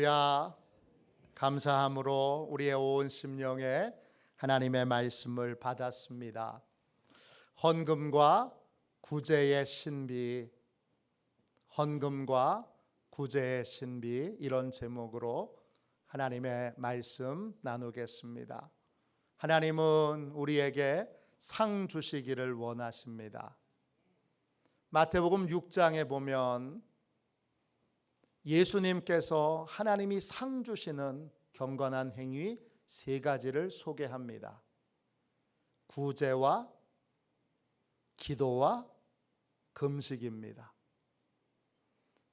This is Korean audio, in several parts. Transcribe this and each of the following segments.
할렐루야. 감사함으로 우리의 온 심령에 하나님의 말씀을 받았습니다. 헌금과 구제의 신비, 헌금과 구제의 신비, 이런 제목으로 하나님의 말씀 나누겠습니다. 하나님은 우리에게 상 주시기를 원하십니다. 마태복음 6장에 보면 예수님께서 하나님이 상 주시는 경건한 행위 세 가지를 소개합니다. 구제와 기도와 금식입니다.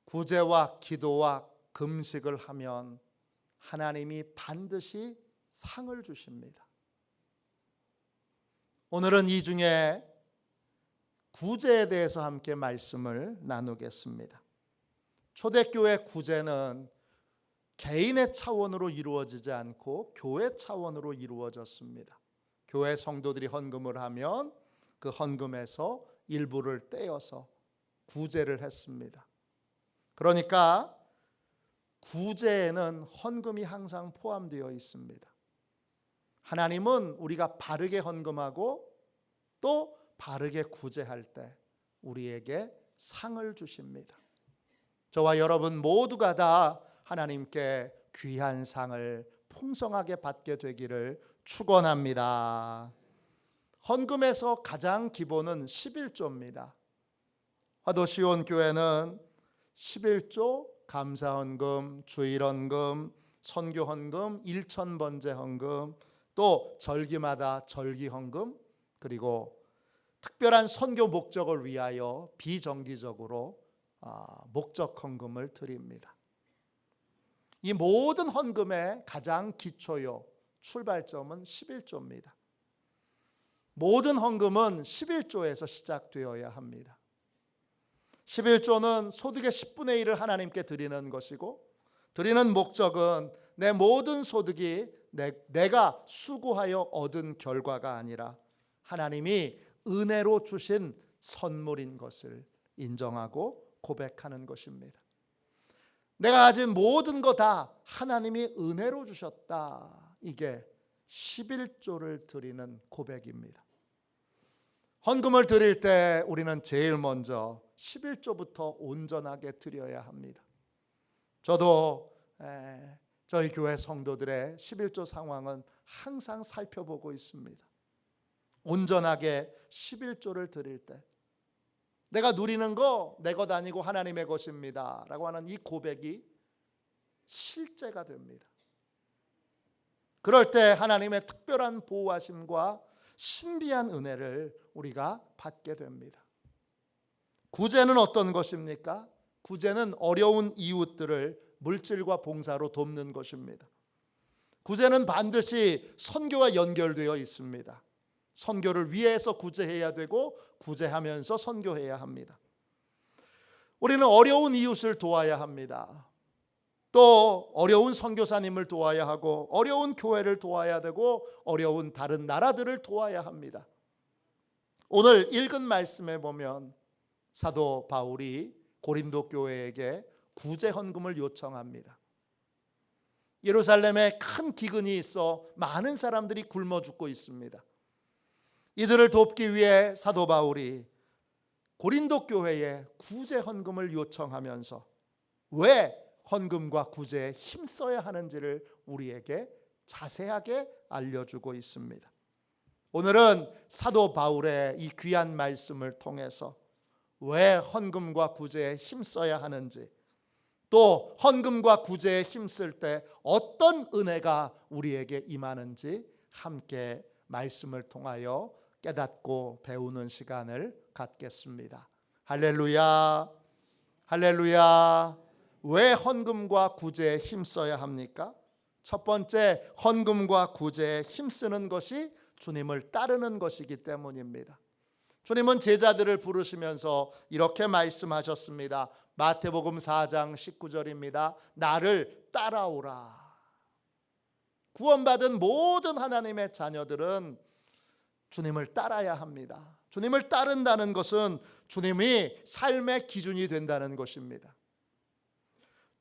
구제와 기도와 금식을 하면 하나님이 반드시 상을 주십니다. 오늘은 이 중에 구제에 대해서 함께 말씀을 나누겠습니다. 초대교회 구제는 개인의 차원으로 이루어지지 않고 교회 차원으로 이루어졌습니다. 교회 성도들이 헌금을 하면 그 헌금에서 일부를 떼어서 구제를 했습니다. 그러니까 구제에는 헌금이 항상 포함되어 있습니다. 하나님은 우리가 바르게 헌금하고 또 바르게 구제할 때 우리에게 상을 주십니다. 저와 여러분 모두가 다 하나님께 귀한 상을 풍성하게 받게 되기를 축원합니다. 헌금에서 가장 기본은 11조입니다. 화도시온 교회는 11조, 감사헌금, 주일헌금, 선교헌금, 일천번제 헌금, 또 절기마다 절기헌금, 그리고 특별한 선교 목적을 위하여 비정기적으로 목적 헌금을 드립니다. 이 모든 헌금의 가장 기초요 출발점은 11조입니다. 모든 헌금은 11조에서 시작되어야 합니다. 11조는 소득의 10분의 1을 하나님께 드리는 것이고, 드리는 목적은 내 모든 소득이 내가 수고하여 얻은 결과가 아니라 하나님이 은혜로 주신 선물인 것을 인정하고 고백하는 것입니다. 내가 가진 모든 거 다 하나님이 은혜로 주셨다. 이게 11조를 드리는 고백입니다. 헌금을 드릴 때 우리는 제일 먼저 11조부터 온전하게 드려야 합니다. 저도 저희 교회 성도들의 11조 상황은 항상 살펴보고 있습니다. 온전하게 11조를 드릴 때 내가 누리는 거 내 것 아니고 하나님의 것입니다 라고 하는 이 고백이 실제가 됩니다. 그럴 때 하나님의 특별한 보호하심과 신비한 은혜를 우리가 받게 됩니다. 구제는 어떤 것입니까? 구제는 어려운 이웃들을 물질과 봉사로 돕는 것입니다. 구제는 반드시 선교와 연결되어 있습니다. 선교를 위해서 구제해야 되고 구제하면서 선교해야 합니다. 우리는 어려운 이웃을 도와야 합니다. 또 어려운 선교사님을 도와야 하고 어려운 교회를 도와야 되고 어려운 다른 나라들을 도와야 합니다. 오늘 읽은 말씀에 보면 사도 바울이 고린도 교회에게 구제 헌금을 요청합니다. 예루살렘에 큰 기근이 있어 많은 사람들이 굶어 죽고 있습니다. 이들을 돕기 위해 사도 바울이 고린도 교회에 구제 헌금을 요청하면서 왜 헌금과 구제에 힘써야 하는지를 우리에게 자세하게 알려주고 있습니다. 오늘은 사도 바울의 이 귀한 말씀을 통해서 왜 헌금과 구제에 힘써야 하는지, 또 헌금과 구제에 힘쓸 때 어떤 은혜가 우리에게 임하는지 함께 말씀을 통하여 깨닫고 배우는 시간을 갖겠습니다. 할렐루야, 할렐루야. 왜 헌금과 구제에 힘써야 합니까? 첫 번째, 헌금과 구제에 힘쓰는 것이 주님을 따르는 것이기 때문입니다. 주님은 제자들을 부르시면서 이렇게 말씀하셨습니다. 마태복음 4장 19절입니다. 나를 따라오라. 구원받은 모든 하나님의 자녀들은 주님을 따라야 합니다. 주님을 따른다는 것은 주님이 삶의 기준이 된다는 것입니다.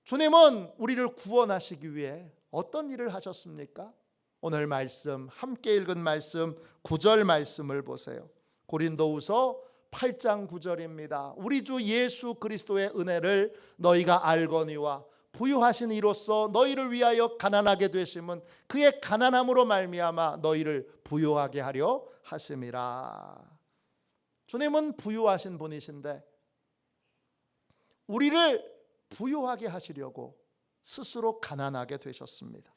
주님은 우리를 구원하시기 위해 어떤 일을 하셨습니까? 오늘 말씀, 함께 읽은 말씀 9절 말씀을 보세요. 고린도후서 8장 9절입니다. 우리 주 예수 그리스도의 은혜를 너희가 알거니와 부유하신 이로써 너희를 위하여 가난하게 되심은 그의 가난함으로 말미암아 너희를 부유하게 하려 하심이라. 주님은 부유하신 분이신데 우리를 부유하게 하시려고 스스로 가난하게 되셨습니다.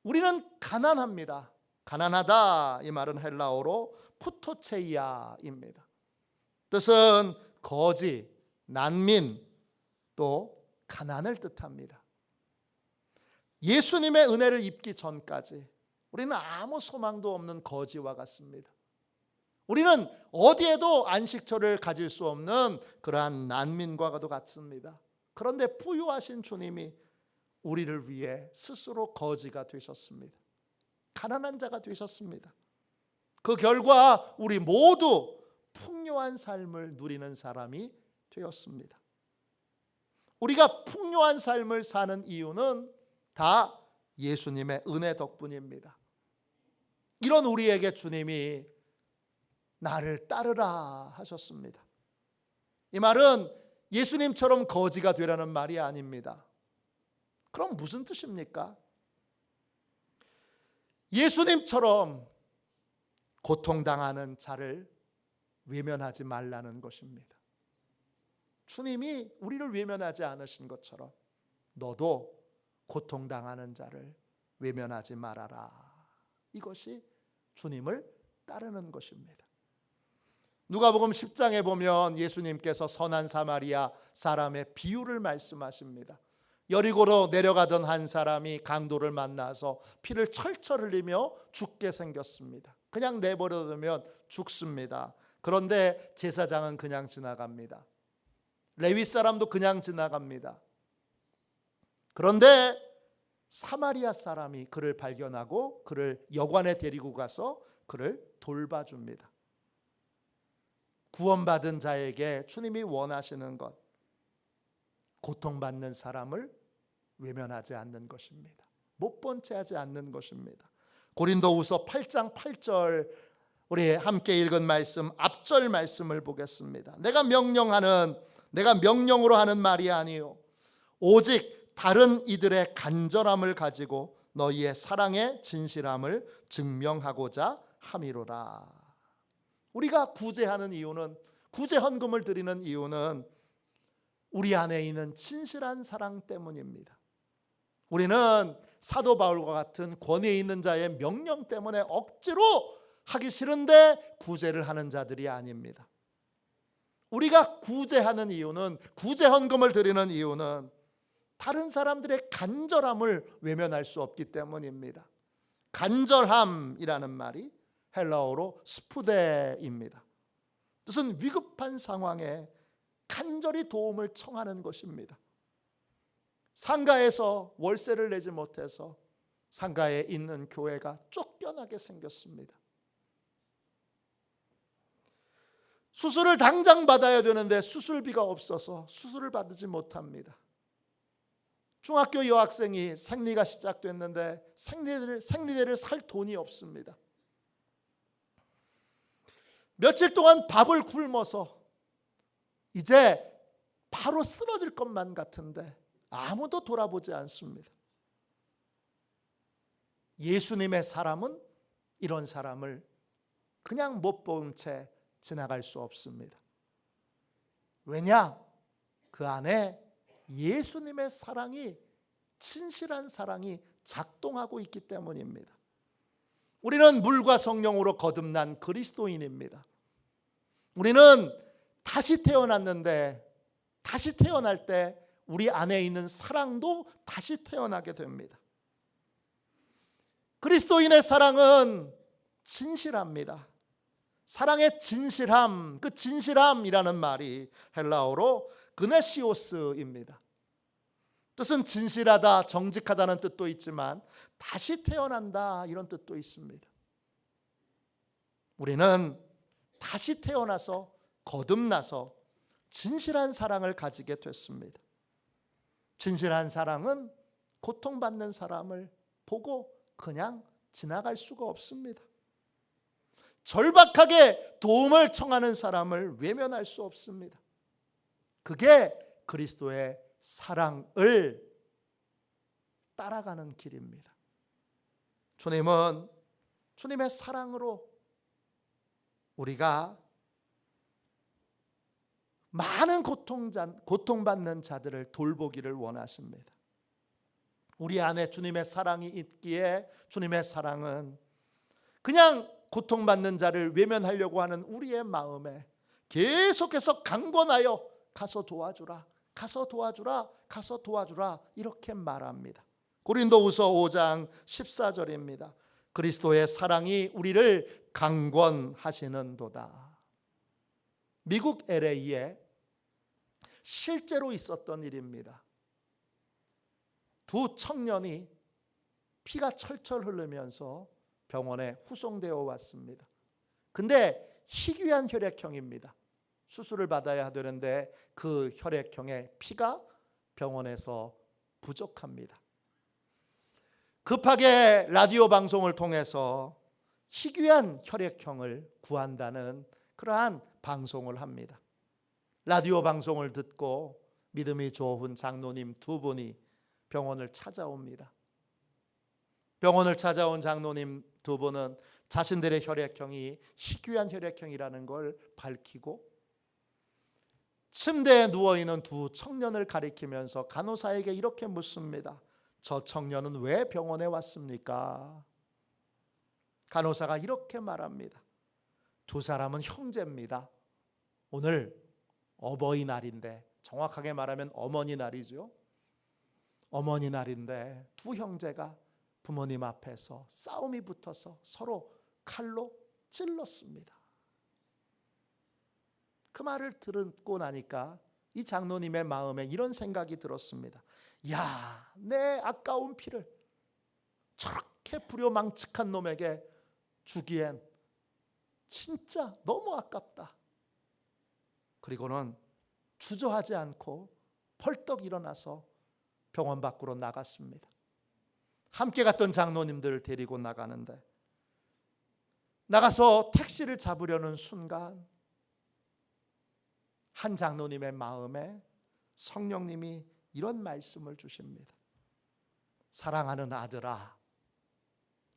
우리는 가난합니다. 가난하다 이 말은 헬라어로 푸토체이아입니다. 뜻은 거지, 난민, 또 가난을 뜻합니다. 예수님의 은혜를 입기 전까지 우리는 아무 소망도 없는 거지와 같습니다. 우리는 어디에도 안식처를 가질 수 없는 그러한 난민과도 같습니다. 그런데 부유하신 주님이 우리를 위해 스스로 거지가 되셨습니다. 가난한 자가 되셨습니다. 그 결과 우리 모두 풍요한 삶을 누리는 사람이 되었습니다. 우리가 풍요한 삶을 사는 이유는 다 예수님의 은혜 덕분입니다. 이런 우리에게 주님이 나를 따르라 하셨습니다. 이 말은 예수님처럼 거지가 되라는 말이 아닙니다. 그럼 무슨 뜻입니까? 예수님처럼 고통당하는 자를 외면하지 말라는 것입니다. 주님이 우리를 외면하지 않으신 것처럼 너도 고통당하는 자를 외면하지 말아라. 이것이 주님을 따르는 것입니다. 누가복음 10장에 보면 예수님께서 선한 사마리아 사람의 비유를 말씀하십니다. 여리고로 내려가던 한 사람이 강도를 만나서 피를 철철 흘리며 죽게 생겼습니다. 그냥 내버려두면 죽습니다. 그런데 제사장은 그냥 지나갑니다. 레위 사람도 그냥 지나갑니다. 그런데 사마리아 사람이 그를 발견하고 그를 여관에 데리고 가서 그를 돌봐줍니다. 구원받은 자에게 주님이 원하시는 것, 고통받는 사람을 외면하지 않는 것입니다. 못 본 채 하지 않는 것입니다. 고린도후서 8장 8절 우리 함께 읽은 말씀 앞절 말씀을 보겠습니다. 내가 명령으로 하는 말이 아니요 오직 다른 이들의 간절함을 가지고 너희의 사랑의 진실함을 증명하고자 함이로라. 우리가 구제하는 이유는, 구제 헌금을 드리는 이유는 우리 안에 있는 진실한 사랑 때문입니다. 우리는 사도 바울과 같은 권위에 있는 자의 명령 때문에 억지로 하기 싫은데 구제를 하는 자들이 아닙니다. 우리가 구제하는 이유는, 구제 헌금을 드리는 이유는 다른 사람들의 간절함을 외면할 수 없기 때문입니다. 간절함이라는 말이 헬라어로 스푸데입니다. 뜻은 위급한 상황에 간절히 도움을 청하는 것입니다. 상가에서 월세를 내지 못해서 상가에 있는 교회가 쫓겨나게 생겼습니다. 수술을 당장 받아야 되는데 수술비가 없어서 수술을 받지 못합니다. 중학교 여학생이 생리가 시작됐는데 생리대를 살 돈이 없습니다. 며칠 동안 밥을 굶어서 이제 바로 쓰러질 것만 같은데 아무도 돌아보지 않습니다. 예수님의 사람은 이런 사람을 그냥 못 본 채 지나갈 수 없습니다. 왜냐? 그 안에 예수님의 사랑이, 진실한 사랑이 작동하고 있기 때문입니다. 우리는 물과 성령으로 거듭난 그리스도인입니다. 우리는 다시 태어났는데 다시 태어날 때 우리 안에 있는 사랑도 다시 태어나게 됩니다. 그리스도인의 사랑은 진실합니다. 사랑의 진실함, 그 진실함이라는 말이 헬라어로 그네시오스입니다. 뜻은 진실하다, 정직하다는 뜻도 있지만 다시 태어난다 이런 뜻도 있습니다. 우리는 다시 태어나서 거듭나서 진실한 사랑을 가지게 됐습니다. 진실한 사랑은 고통받는 사람을 보고 그냥 지나갈 수가 없습니다. 절박하게 도움을 청하는 사람을 외면할 수 없습니다. 그게 그리스도의 사랑을 따라가는 길입니다. 주님은 주님의 사랑으로 우리가 많은 고통받는 자들을 돌보기를 원하십니다. 우리 안에 주님의 사랑이 있기에 주님의 사랑은 그냥 고통받는 자를 외면하려고 하는 우리의 마음에 계속해서 강권하여 가서 도와주라, 가서 도와주라, 가서 도와주라 이렇게 말합니다. 고린도후서 5장 14절입니다. 그리스도의 사랑이 우리를 강권하시는도다. 미국 LA에 실제로 있었던 일입니다. 두 청년이 피가 철철 흐르면서 병원에 후송되어 왔습니다. 근데 희귀한 혈액형입니다. 수술을 받아야 되는데 그 혈액형의 피가 병원에서 부족합니다. 급하게 라디오 방송을 통해서 희귀한 혈액형을 구한다는 그러한 방송을 합니다. 라디오 방송을 듣고 믿음이 좋은 장로님 두 분이 병원을 찾아옵니다. 병원을 찾아온 장로님 두 분은 자신들의 혈액형이 희귀한 혈액형이라는 걸 밝히고 침대에 누워있는 두 청년을 가리키면서 간호사에게 이렇게 묻습니다. 저 청년은 왜 병원에 왔습니까? 간호사가 이렇게 말합니다. 두 사람은 형제입니다. 오늘 어버이날인데, 정확하게 말하면 어머니날이죠. 어머니날인데 두 형제가 부모님 앞에서 싸움이 붙어서 서로 칼로 찔렀습니다. 그 말을 듣고 나니까 이 장로님의 마음에 이런 생각이 들었습니다. 야, 내 아까운 피를 저렇게 불효망측한 놈에게 주기엔 진짜 너무 아깝다. 그리고는 주저하지 않고 벌떡 일어나서 병원 밖으로 나갔습니다. 함께 갔던 장로님들을 데리고 나가는데 나가서 택시를 잡으려는 순간 한 장로님의 마음에 성령님이 이런 말씀을 주십니다. 사랑하는 아들아,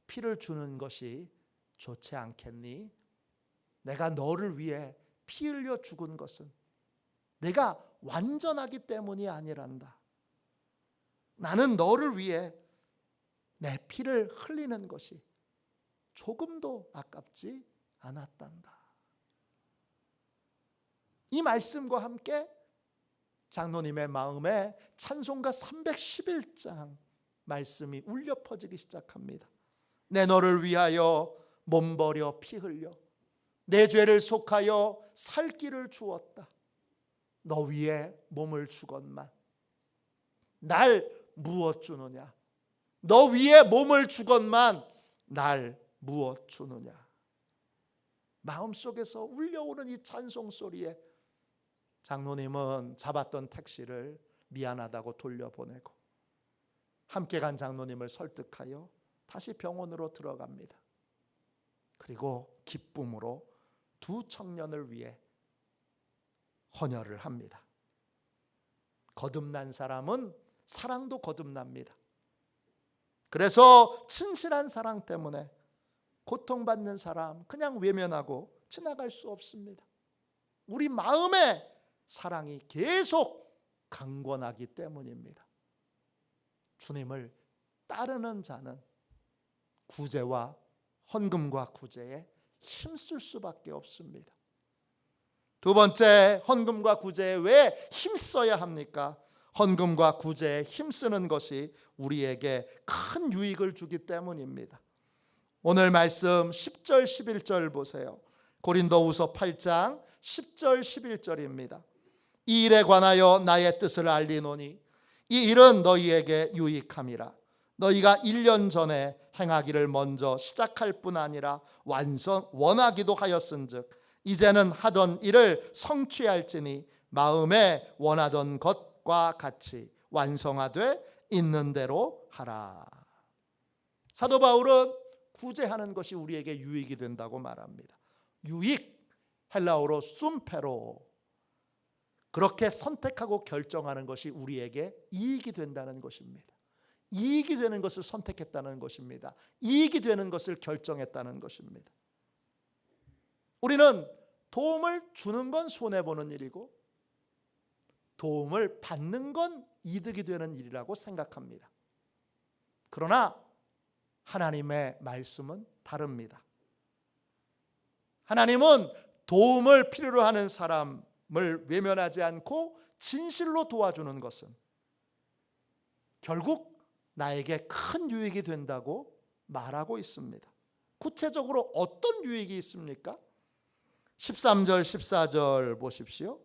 피를 주는 것이 좋지 않겠니? 내가 너를 위해 피 흘려 죽은 것은 내가 완전하기 때문이 아니란다. 나는 너를 위해 내 피를 흘리는 것이 조금도 아깝지 않았단다. 이 말씀과 함께 장로님의 마음에 찬송가 311장 말씀이 울려 퍼지기 시작합니다. 내 너를 위하여 몸 버려 피 흘려 내 죄를 속하여 살 길을 주었다. 너 위에 몸을 주건만 날 무엇 주느냐? 너 위에 몸을 주건만 날 무엇 주느냐? 마음속에서 울려오는 이 찬송 소리에 장로님은 잡았던 택시를 미안하다고 돌려보내고 함께 간 장로님을 설득하여 다시 병원으로 들어갑니다. 그리고 기쁨으로 두 청년을 위해 헌혈을 합니다. 거듭난 사람은 사랑도 거듭납니다. 그래서 진실한 사랑 때문에 고통받는 사람 그냥 외면하고 지나갈 수 없습니다. 우리 마음에 사랑이 계속 강권하기 때문입니다. 주님을 따르는 자는 구제와 헌금과 구제에 힘쓸 수밖에 없습니다. 두 번째, 헌금과 구제에 왜 힘써야 합니까? 헌금과 구제에 힘쓰는 것이 우리에게 큰 유익을 주기 때문입니다. 오늘 말씀 10절 11절 보세요. 고린도후서 8장 10절 11절입니다. 이 일에 관하여 나의 뜻을 알리노니 이 일은 너희에게 유익함이라. 너희가 1년 전에 행하기를 먼저 시작할 뿐 아니라 원하기도 하였은즉 이제는 하던 일을 성취할지니 마음에 원하던 것과 같이 완성하되 있는 대로 하라. 사도 바울은 구제하는 것이 우리에게 유익이 된다고 말합니다. 유익, 헬라어로 숨페로. 그렇게 선택하고 결정하는 것이 우리에게 이익이 된다는 것입니다. 이익이 되는 것을 선택했다는 것입니다. 이익이 되는 것을 결정했다는 것입니다. 우리는 도움을 주는 건 손해보는 일이고 도움을 받는 건 이득이 되는 일이라고 생각합니다. 그러나 하나님의 말씀은 다릅니다. 하나님은 도움을 필요로 하는 사람을 외면하지 않고 진실로 도와주는 것은 결국 나에게 큰 유익이 된다고 말하고 있습니다. 구체적으로 어떤 유익이 있습니까? 13절 14절 보십시오.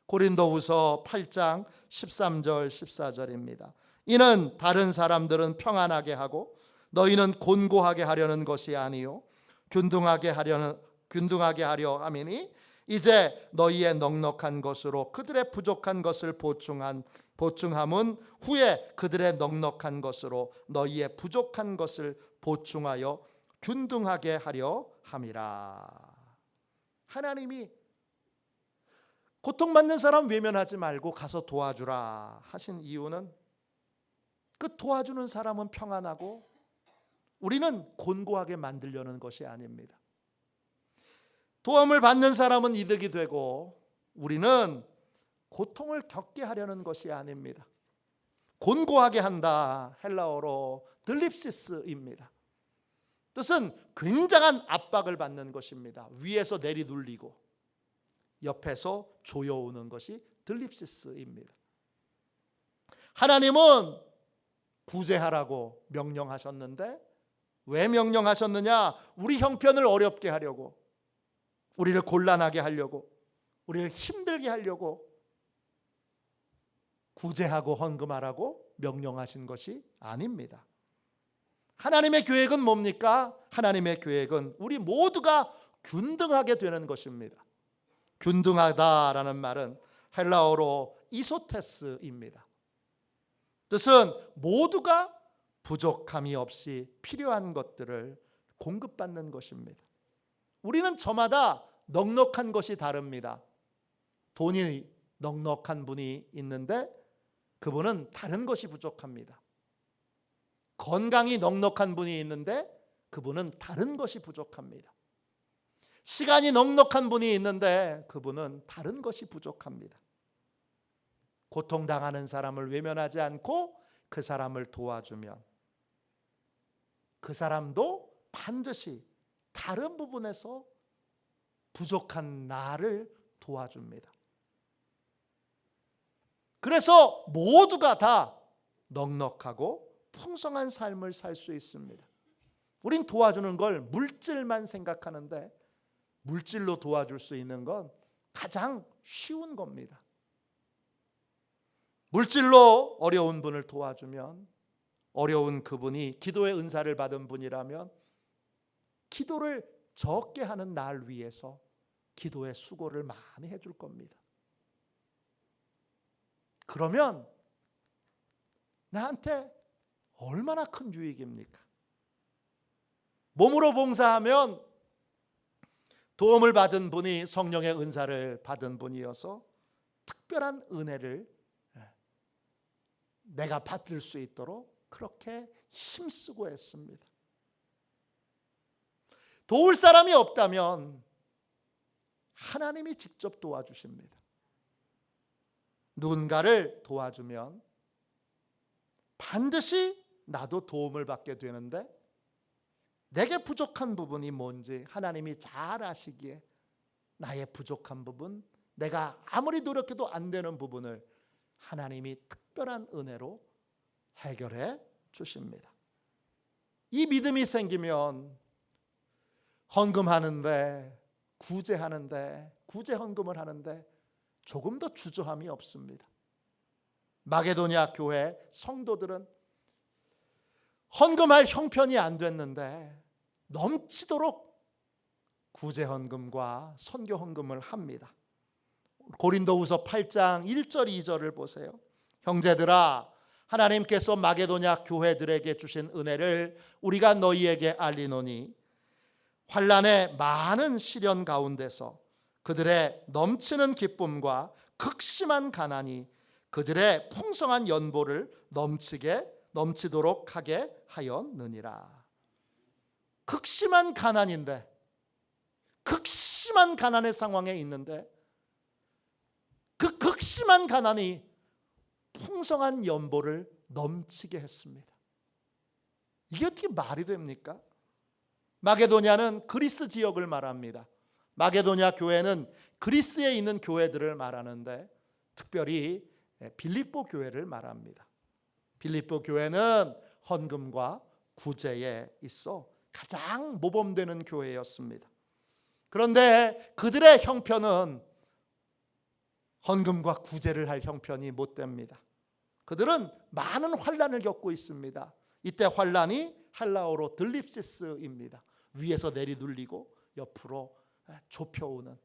고린도후서 8장 13절 14절입니다. 이는 다른 사람들은 평안하게 하고 너희는 곤고하게 하려는 것이 아니요 균등하게 하려 함이니 이제 너희의 넉넉한 것으로 그들의 부족한 것을 보충함은 후에 그들의 넉넉한 것으로 너희의 부족한 것을 보충하여 균등하게 하려 함이라. 하나님이 고통받는 사람 외면하지 말고 가서 도와주라 하신 이유는 그 도와주는 사람은 평안하고 우리는 곤고하게 만들려는 것이 아닙니다. 도움을 받는 사람은 이득이 되고 우리는 고통을 겪게 하려는 것이 아닙니다. 곤고하게 한다, 헬라어로 들립시스입니다. 뜻은 굉장한 압박을 받는 것입니다. 위에서 내리눌리고 옆에서 조여오는 것이 들립시스입니다. 하나님은 구제하라고 명령하셨는데 왜 명령하셨느냐? 우리 형편을 어렵게 하려고, 우리를 곤란하게 하려고, 우리를 힘들게 하려고 구제하고 헌금하라고 명령하신 것이 아닙니다. 하나님의 계획은 뭡니까? 하나님의 계획은 우리 모두가 균등하게 되는 것입니다. 균등하다라는 말은 헬라어로 이소테스입니다. 뜻은 모두가 부족함이 없이 필요한 것들을 공급받는 것입니다. 우리는 저마다 넉넉한 것이 다릅니다. 돈이 넉넉한 분이 있는데 그분은 다른 것이 부족합니다. 건강이 넉넉한 분이 있는데 그분은 다른 것이 부족합니다. 시간이 넉넉한 분이 있는데 그분은 다른 것이 부족합니다. 고통당하는 사람을 외면하지 않고 그 사람을 도와주면 그 사람도 반드시 다른 부분에서 부족한 나를 도와줍니다. 그래서 모두가 다 넉넉하고 풍성한 삶을 살 수 있습니다. 우린 도와주는 걸 물질만 생각하는데 물질로 도와줄 수 있는 건 가장 쉬운 겁니다. 물질로 어려운 분을 도와주면 어려운 그분이 기도의 은사를 받은 분이라면 기도를 적게 하는 날 위해서 기도의 수고를 많이 해줄 겁니다. 그러면 나한테 얼마나 큰 유익입니까? 몸으로 봉사하면 도움을 받은 분이 성령의 은사를 받은 분이어서 특별한 은혜를 내가 받을 수 있도록 그렇게 힘쓰고 했습니다. 도울 사람이 없다면 하나님이 직접 도와주십니다. 누군가를 도와주면 반드시 나도 도움을 받게 되는데 내게 부족한 부분이 뭔지 하나님이 잘 아시기에 나의 부족한 부분, 내가 아무리 노력해도 안 되는 부분을 하나님이 특별한 은혜로 해결해 주십니다. 이 믿음이 생기면 헌금하는데, 구제하는데, 구제 헌금을 하는데 조금도 주저함이 없습니다. 마게도냐 교회 성도들은 헌금할 형편이 안 됐는데 넘치도록 구제 헌금과 선교 헌금을 합니다. 고린도후서 8장 1절 2절을 보세요. 형제들아 하나님께서 마게도냐 교회들에게 주신 은혜를 우리가 너희에게 알리노니 환난의 많은 시련 가운데서 그들의 넘치는 기쁨과 극심한 가난이 그들의 풍성한 연보를 넘치도록 하게 하였느니라. 극심한 가난인데, 극심한 가난의 상황에 있는데 그 극심한 가난이 풍성한 연보를 넘치게 했습니다. 이게 어떻게 말이 됩니까? 마게도냐는 그리스 지역을 말합니다. 마게도냐 교회는 그리스에 있는 교회들을 말하는데 특별히 빌립보 교회를 말합니다. 빌립보 교회는 헌금과 구제에 있어 가장 모범되는 교회였습니다. 그런데 그들의 형편은 헌금과 구제를 할 형편이 못 됩니다. 그들은 많은 환난을 겪고 있습니다. 이때 환난이 헬라어로 들립시스입니다. 위에서 내리눌리고 옆으로 좁혀오는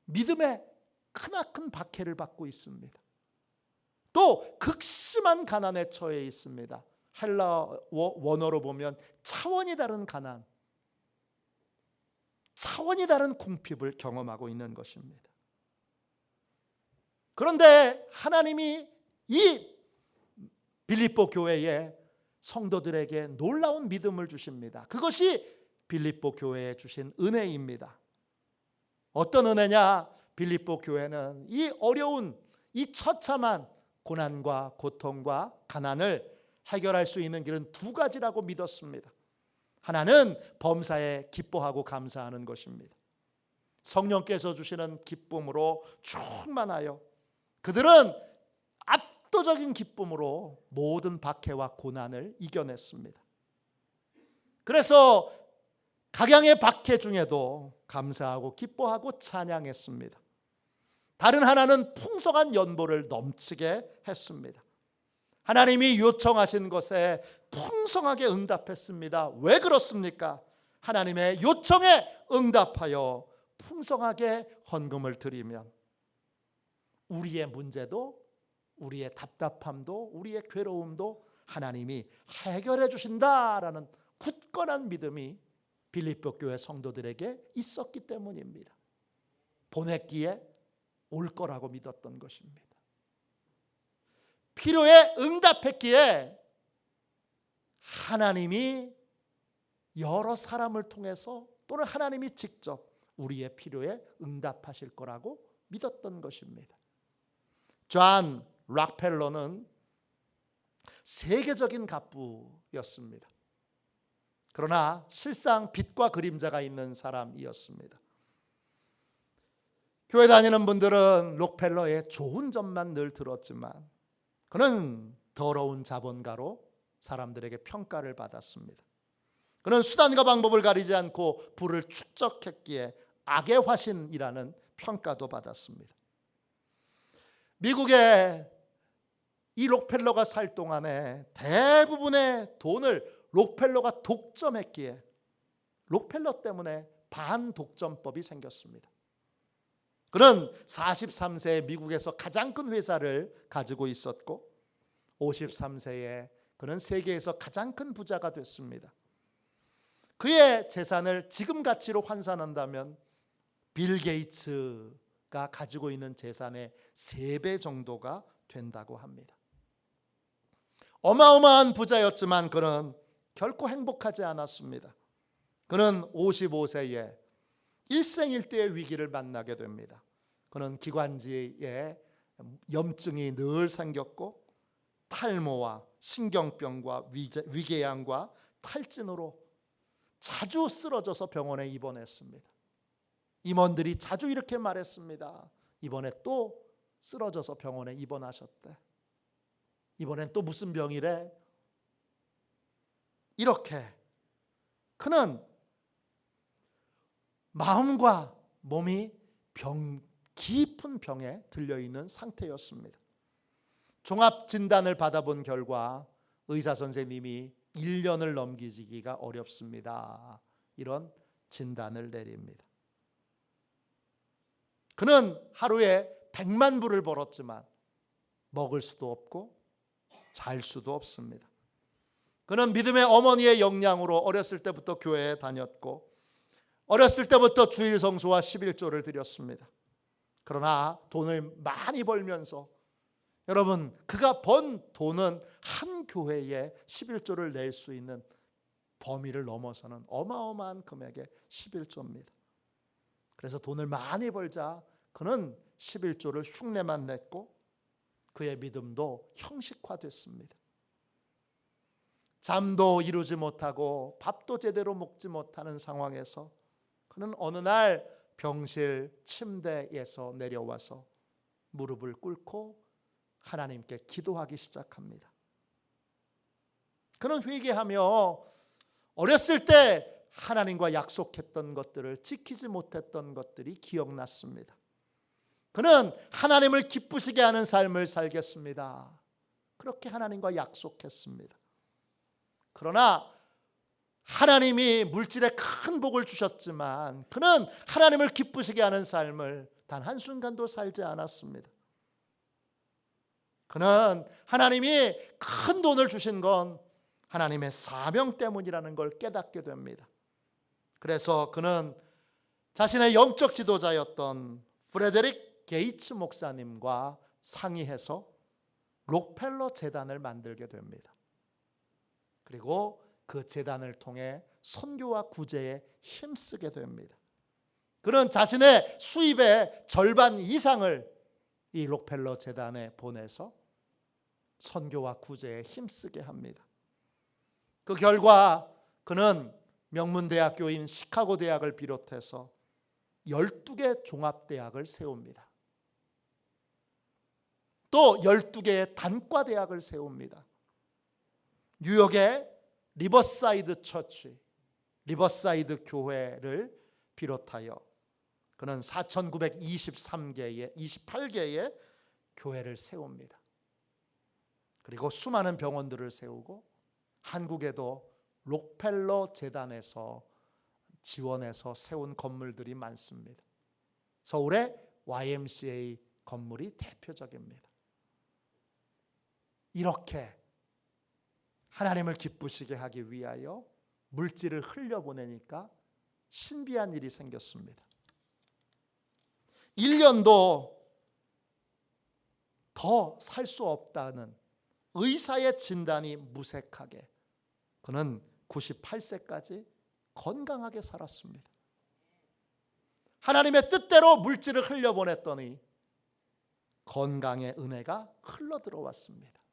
믿음의 크나큰 박해를 받고 있습니다. 또 극심한 가난에 처해 있습니다. 헬라어 원어로 보면 차원이 다른 가난, 차원이 다른 궁핍을 경험하고 있는 것입니다. 그런데 하나님이 이 빌립보 교회에 성도들에게 놀라운 믿음을 주십니다. 그것이 빌립보 교회에 주신 은혜입니다. 어떤 은혜냐? 빌립보 교회는 이 어려운, 이 처참한 고난과 고통과 가난을 해결할 수 있는 길은 두 가지라고 믿었습니다. 하나는 범사에 기뻐하고 감사하는 것입니다. 성령께서 주시는 기쁨으로 충만하여 그들은 압도적인 기쁨으로 모든 박해와 고난을 이겨냈습니다. 그래서 각양의 박해 중에도 감사하고 기뻐하고 찬양했습니다. 다른 하나는 풍성한 연보를 넘치게 했습니다. 하나님이 요청하신 것에 풍성하게 응답했습니다. 왜 그렇습니까? 하나님의 요청에 응답하여 풍성하게 헌금을 드리면 우리의 문제도, 우리의 답답함도, 우리의 괴로움도 하나님이 해결해 주신다라는 굳건한 믿음이 빌립보 교회 성도들에게 있었기 때문입니다. 보냈기에 올 거라고 믿었던 것입니다. 필요에 응답했기에 하나님이 여러 사람을 통해서 또는 하나님이 직접 우리의 필요에 응답하실 거라고 믿었던 것입니다. 존 락펠러는 세계적인 갑부였습니다. 그러나 실상 빛과 그림자가 있는 사람이었습니다. 교회 다니는 분들은 록펠러의 좋은 점만 늘 들었지만 그는 더러운 자본가로 사람들에게 평가를 받았습니다. 그는 수단과 방법을 가리지 않고 부를 축적했기에 악의 화신이라는 평가도 받았습니다. 미국에 이 록펠러가 살 동안에 대부분의 돈을 록펠러가 독점했기에 록펠러 때문에 반독점법이 생겼습니다. 그는 43세에 미국에서 가장 큰 회사를 가지고 있었고 53세에 그는 세계에서 가장 큰 부자가 됐습니다. 그의 재산을 지금 가치로 환산한다면 빌 게이츠가 가지고 있는 재산의 3배 정도가 된다고 합니다. 어마어마한 부자였지만 그는 결코 행복하지 않았습니다. 그는 55세에 일생일대의 위기를 만나게 됩니다. 그는 기관지에 염증이 늘 생겼고 탈모와 신경병과 위궤양과 탈진으로 자주 쓰러져서 병원에 입원했습니다. 임원들이 자주 이렇게 말했습니다. 이번에 또 쓰러져서 병원에 입원하셨대. 이번엔 또 무슨 병이래? 이렇게 그는 마음과 몸이 깊은 병에 들려있는 상태였습니다. 종합진단을 받아본 결과 의사 선생님이 1년을 넘기기가 어렵습니다. 이런 진단을 내립니다. 그는 하루에 100만 불을 벌었지만 먹을 수도 없고 잘 수도 없습니다. 그는 믿음의 어머니의 영향으로 어렸을 때부터 교회에 다녔고 어렸을 때부터 주일 성수와 11조를 드렸습니다. 그러나 돈을 많이 벌면서 여러분, 그가 번 돈은 한 교회에 11조를 낼 수 있는 범위를 넘어서는 어마어마한 금액의 11조입니다. 그래서 돈을 많이 벌자 그는 11조를 흉내만 냈고 그의 믿음도 형식화됐습니다. 잠도 이루지 못하고 밥도 제대로 먹지 못하는 상황에서 그는 어느 날 병실 침대에서 내려와서 무릎을 꿇고 하나님께 기도하기 시작합니다. 그는 회개하며 어렸을 때 하나님과 약속했던 것들을 지키지 못했던 것들이 기억났습니다. 그는 하나님을 기쁘시게 하는 삶을 살겠습니다. 그렇게 하나님과 약속했습니다. 그러나 하나님이 물질에 큰 복을 주셨지만 그는 하나님을 기쁘시게 하는 삶을 단 한순간도 살지 않았습니다. 그는 하나님이 큰 돈을 주신 건 하나님의 사명 때문이라는 걸 깨닫게 됩니다. 그래서 그는 자신의 영적 지도자였던 프레데릭 게이츠 목사님과 상의해서 록펠러 재단을 만들게 됩니다. 그리고 그 재단을 통해 선교와 구제에 힘쓰게 됩니다. 그는 자신의 수입의 절반 이상을 이 록펠러 재단에 보내서 선교와 구제에 힘쓰게 합니다. 그 결과 그는 명문대학교인 시카고 대학을 비롯해서 12개 종합대학을 세웁니다. 또 12개의 단과대학을 세웁니다. 뉴욕의 리버사이드 처치, 리버사이드 교회를 비롯하여 그는 4,928개의 교회를 세웁니다. 그리고 수많은 병원들을 세우고 한국에도 록펠러 재단에서 지원해서 세운 건물들이 많습니다. 서울의 YMCA 건물이 대표적입니다. 이렇게 하나님을 기쁘시게 하기 위하여 물질을 흘려보내니까 신비한 일이 생겼습니다. 1년도 더 살 수 없다는 의사의 진단이 무색하게 그는 98세까지 건강하게 살았습니다. 하나님의 뜻대로 물질을 흘려보냈더니 건강의 은혜가 흘러들어왔습니다.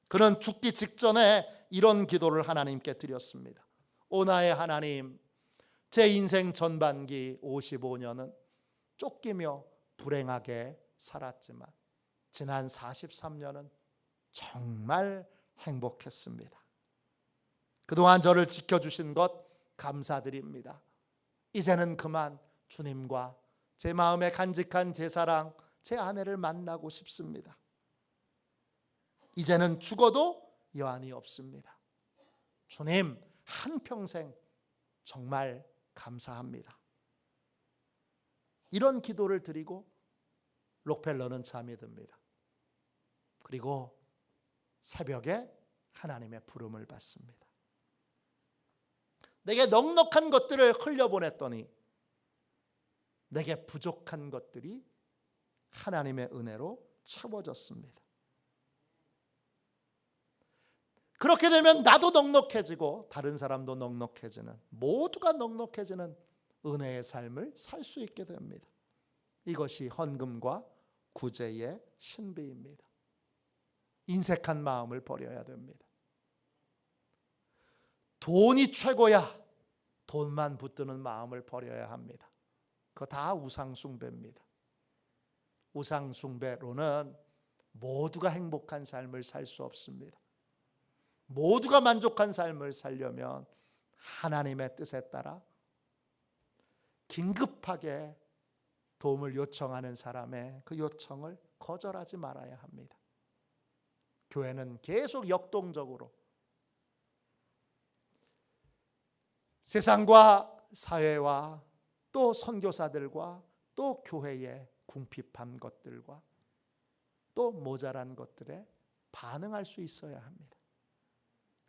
그는 죽기 직전에 이런 기도를 하나님께 드렸습니다. 오 나의 하나님, 제 인생 전반기 55년은 쫓기며 불행하게 살았지만 지난 43년은 정말 행복했습니다. 그동안 저를 지켜주신 것 감사드립니다. 이제는 그만 주님과 제 마음에 간직한 제 사랑, 제 아내를 만나고 싶습니다. 이제는 죽어도 여한이 없습니다. 주님, 한평생 정말 감사합니다. 이런 기도를 드리고 록펠러는 잠이 듭니다. 그리고 새벽에 하나님의 부름을 받습니다. 내게 넉넉한 것들을 흘려보냈더니 내게 부족한 것들이 하나님의 은혜로 채워졌습니다. 그렇게 되면 나도 넉넉해지고 다른 사람도 넉넉해지는, 모두가 넉넉해지는 은혜의 삶을 살 수 있게 됩니다. 이것이 헌금과 구제의 신비입니다. 인색한 마음을 버려야 됩니다. 돈이 최고야, 돈만 붙드는 마음을 버려야 합니다. 그거 다 우상숭배입니다. 우상숭배로는 모두가 행복한 삶을 살 수 없습니다. 모두가 만족한 삶을 살려면 하나님의 뜻에 따라 긴급하게 도움을 요청하는 사람의 그 요청을 거절하지 말아야 합니다. 교회는 계속 역동적으로 세상과 사회와 또 선교사들과 또 교회의 궁핍한 것들과 또 모자란 것들에 반응할 수 있어야 합니다.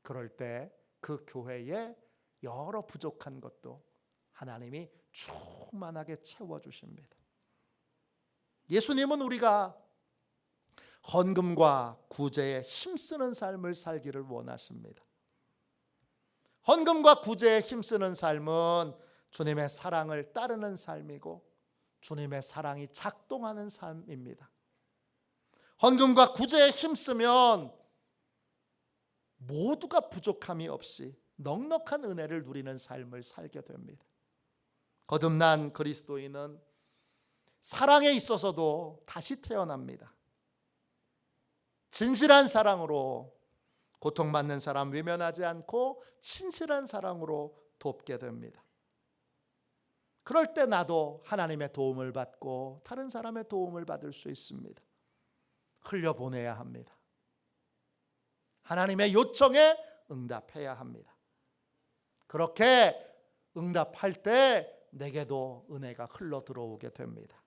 그럴 때 그 교회에 여러 부족한 것도 하나님이 충만하게 채워주십니다. 예수님은 우리가 헌금과 구제에 힘쓰는 삶을 살기를 원하십니다. 헌금과 구제에 힘쓰는 삶은 주님의 사랑을 따르는 삶이고 주님의 사랑이 작동하는 삶입니다. 헌금과 구제에 힘쓰면 모두가 부족함이 없이 넉넉한 은혜를 누리는 삶을 살게 됩니다. 거듭난 그리스도인은 사랑에 있어서도 다시 태어납니다. 진실한 사랑으로 고통받는 사람 외면하지 않고 신실한 사랑으로 돕게 됩니다. 그럴 때 나도 하나님의 도움을 받고 다른 사람의 도움을 받을 수 있습니다. 흘려보내야 합니다. 하나님의 요청에 응답해야 합니다. 그렇게 응답할 때 내게도 은혜가 흘러 들어오게 됩니다.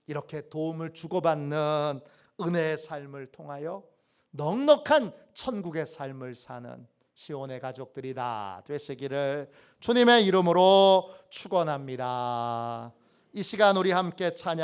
이렇게 도움을 주고받는 은혜의 삶을 통하여 넉넉한 천국의 삶을 사는 시온의 가족들이 다 되시기를 주님의 이름으로 축원합니다. 이 시간 우리 함께 찬양